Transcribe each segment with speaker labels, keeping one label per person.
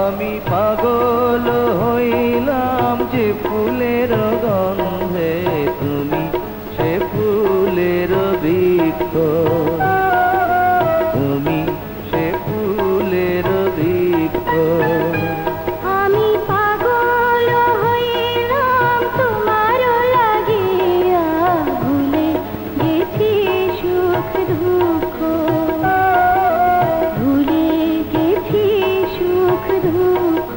Speaker 1: আমি পাগল হইলাম যে ফুলের গন্ধে, তুমি সে ফুলের বৃক্ষ, তুমি সে ফুলের বৃক্ষ।
Speaker 2: আমি পাগল হইলাম তোমার লাগিয়া, ভুলে গেছি সুখ দুঃখ, ভুলে গেছি সুখ দুঃখ।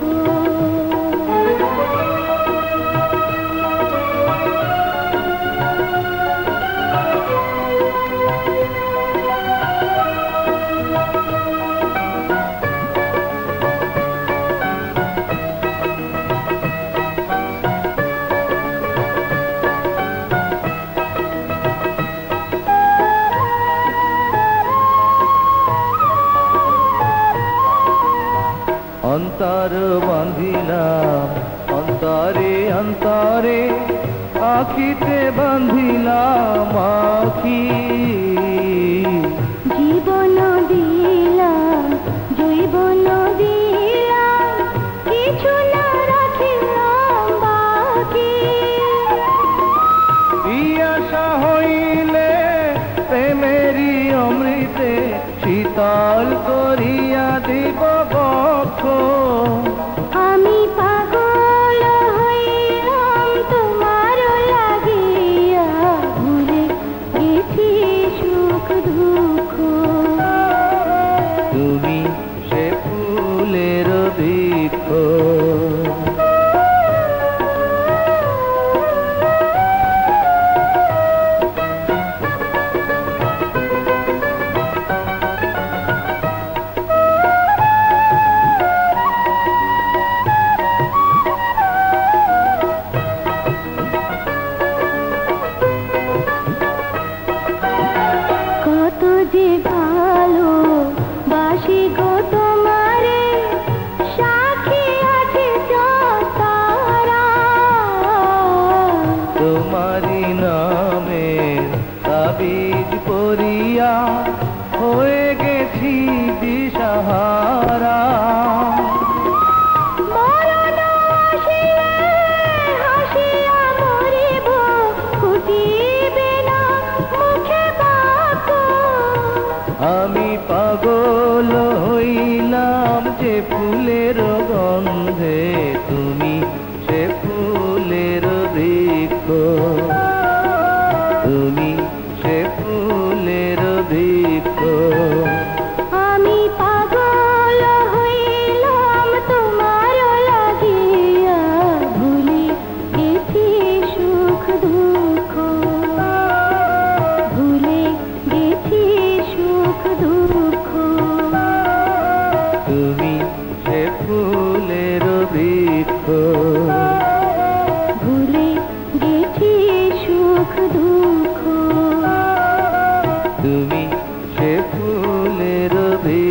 Speaker 1: অন্তর বাঁধিলাম অন্তরে অন্তরে, আখিতে বাঁধিলাম আখি।
Speaker 2: জীবন দিলাম জৈবন দিলাম, কিছু না রাখিলাম বাকি।
Speaker 1: পিয়াসা হইলে প্রেমেরই অমৃতে, শীতল করিয়া দিব বক্ষ।
Speaker 2: আমি পাগল হইলাম তোমার লাগিয়া, ভুলে গেছি সুখ দুঃখ,
Speaker 1: তুমি সে ফুলের বৃক্ষ।
Speaker 2: কত যে ভালো বাসি গো তোমারে, সাক্ষী আছে তারা।
Speaker 1: তোমারি নামে তাবিজ পরিয়া, হয়ে গেছি দিশাহারা।
Speaker 2: মরণ আসিলে হাসিয়া মরিব, ফুটিবে না মুখে বাক্য।
Speaker 1: আমি পাগল হইলাম যে ফুলের গন্ধে, তুমি সে ফুলের বৃক্ষ, তুমি সে ফুলের বৃক্ষ।
Speaker 2: আমি পাগল হইলাম তোমার লাগিয়া, ভুলে গেছি সুখ দুঃখ, ভুলে গেছি সুখ দুঃখ।
Speaker 1: তুমি সে ফুলের বৃক্ষ,
Speaker 2: ভুলে গেছি সুখ দুঃখ,
Speaker 1: তুমি সে ফুলের বৃক্ষ।